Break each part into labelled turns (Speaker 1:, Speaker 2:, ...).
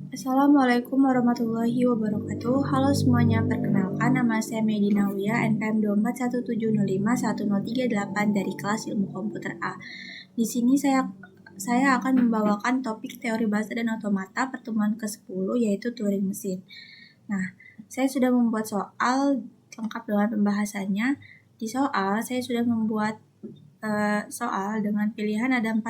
Speaker 1: Assalamualaikum warahmatullahi wabarakatuh. Halo semuanya, perkenalkan nama saya Medi Nawia, NPM 2417051038 dari kelas Ilmu Komputer A. Di sini saya akan membawakan topik teori bahasa dan otomata pertemuan ke-10 yaitu Turing mesin. Nah, saya sudah membuat soal lengkap dengan pembahasannya. Di soal saya sudah membuat soal dengan pilihan ada 4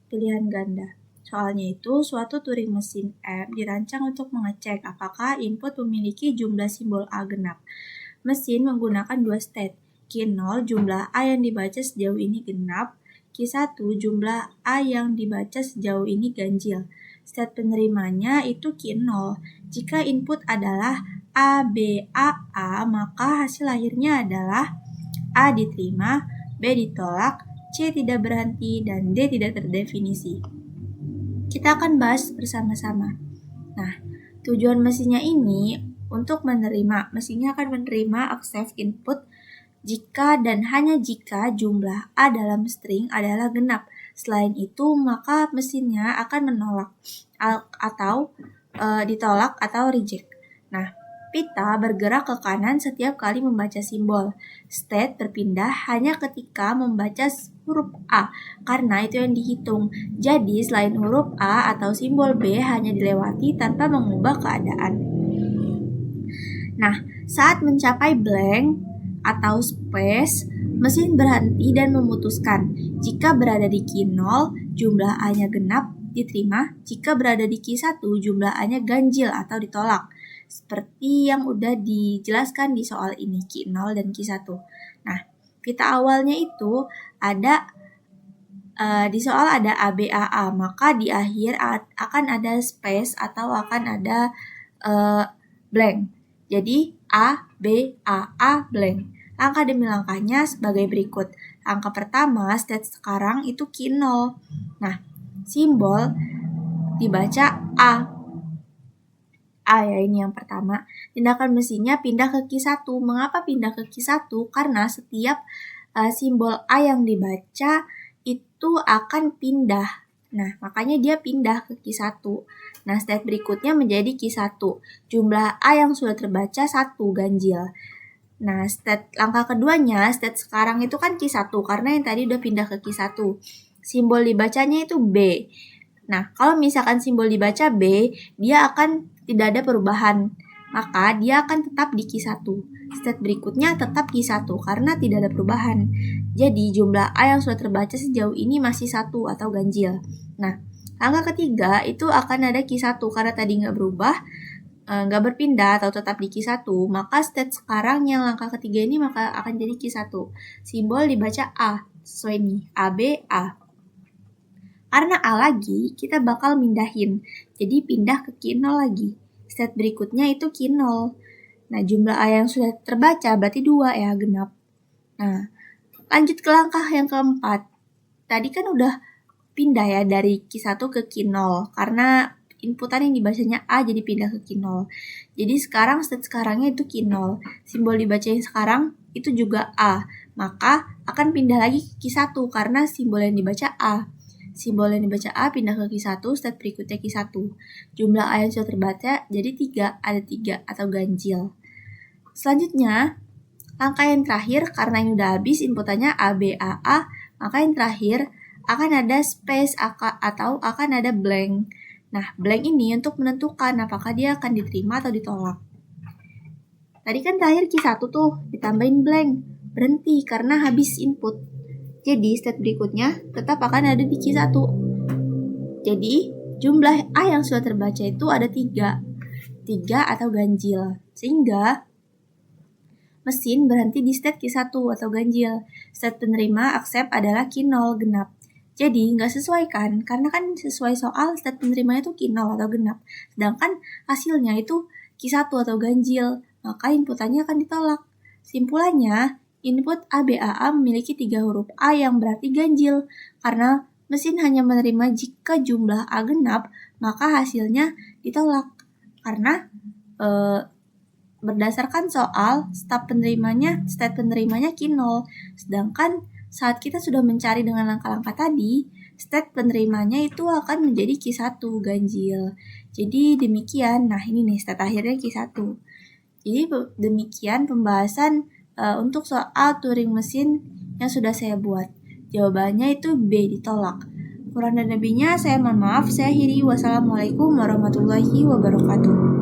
Speaker 1: pilihan ganda. Soalnya itu, suatu Turing mesin M dirancang untuk mengecek apakah input memiliki jumlah simbol A genap. Mesin menggunakan 2 state, Q0 jumlah A yang dibaca sejauh ini genap, Q1 jumlah A yang dibaca sejauh ini ganjil. State penerimanya itu Q0. Jika input adalah A, B, A, A, maka hasil akhirnya adalah A diterima, B ditolak, C tidak berhenti, dan D tidak terdefinisi. Kita akan bahas bersama-sama. Nah, tujuan mesinnya ini untuk mesinnya akan menerima accept input jika dan hanya jika jumlah A dalam string adalah genap. Selain itu, maka mesinnya akan menolak atau ditolak atau reject. Nah, pita bergerak ke kanan setiap kali membaca simbol. State berpindah hanya ketika membaca huruf A, karena itu yang dihitung. Jadi, selain huruf A atau simbol B hanya dilewati tanpa mengubah keadaan. Nah, saat mencapai blank atau space, mesin berhenti dan memutuskan. Jika berada di Q0, jumlah A-nya genap, diterima. Jika berada di Q1, jumlah A-nya ganjil atau ditolak. Seperti yang udah dijelaskan di soal ini, Q0 dan Q1. Nah, pita awalnya itu ada di soal ada A, B, A, A, maka di akhir akan ada space atau akan ada blank. Jadi A, B, A, blank. Langkah demi langkahnya sebagai berikut. Langkah pertama, state sekarang itu Q0. Nah, simbol dibaca A. A ya, ini yang pertama. Tindakan mesinnya pindah ke Q1. Mengapa pindah ke Q1? Karena setiap simbol A yang dibaca itu akan pindah. Nah, makanya dia pindah ke Q1. Nah, state berikutnya menjadi Q1. Jumlah A yang sudah terbaca 1 ganjil. Nah, langkah keduanya, state sekarang itu kan Q1 karena yang tadi udah pindah ke Q1. Simbol dibacanya itu B. Nah, kalau misalkan simbol dibaca B, dia akan tidak ada perubahan. Maka dia akan tetap di Q1. State berikutnya tetap Q1 karena tidak ada perubahan. Jadi jumlah A yang sudah terbaca sejauh ini masih 1 atau ganjil. Nah, langkah ketiga itu akan ada Q1 karena tadi nggak berubah, nggak berpindah atau tetap di Q1, maka state sekarang yang langkah ketiga ini maka akan jadi Q1. Simbol dibaca A, sesuai nih, A, B, A. Karena A lagi, kita bakal mindahin. Jadi pindah ke Q0 lagi. State berikutnya itu Q0. Nah, jumlah A yang sudah terbaca berarti 2 ya, genap. Nah, lanjut ke langkah yang keempat. Tadi kan udah pindah ya dari Q1 ke Q0. Karena inputan yang dibacanya A jadi pindah ke Q0. Jadi sekarang state sekarangnya itu Q0. Simbol dibaca yang sekarang itu juga A. Maka akan pindah lagi ke Q1 karena simbol yang dibaca A. Simbol yang dibaca A pindah ke Q1, state berikutnya Q1. Jumlah A yang sudah terbaca jadi 3, ada 3 atau ganjil. Selanjutnya, langkah yang terakhir karena ini udah habis inputannya A, B, A, maka yang terakhir akan ada space atau akan ada blank. Nah, blank ini untuk menentukan apakah dia akan diterima atau ditolak. Tadi kan terakhir Q1 tuh, ditambahin blank. Berhenti karena habis input. Jadi state berikutnya tetap akan ada di Q1. Jadi jumlah A yang sudah terbaca itu ada 3 atau ganjil. Sehingga mesin berhenti di state Q1 atau ganjil. State penerima accept adalah Q0 genap. Jadi nggak sesuai kan? Karena kan sesuai soal state penerimanya itu Q0 atau genap. Sedangkan hasilnya itu Q1 atau ganjil. Maka inputannya akan ditolak. Simpulannya, input ABAA memiliki 3 huruf A yang berarti ganjil. Karena mesin hanya menerima jika jumlah A genap, maka hasilnya ditolak. Karena berdasarkan soal, state penerimanya Q0. Sedangkan saat kita sudah mencari dengan langkah-langkah tadi, state penerimanya itu akan menjadi Q1 ganjil. Jadi demikian, nah ini nih state akhirnya Q1. Jadi demikian pembahasan untuk soal Turing mesin yang sudah saya buat. Jawabannya itu B, ditolak. Kurang dan lebihnya saya mohon maaf. Saya akhiri. Wassalamualaikum warahmatullahi wabarakatuh.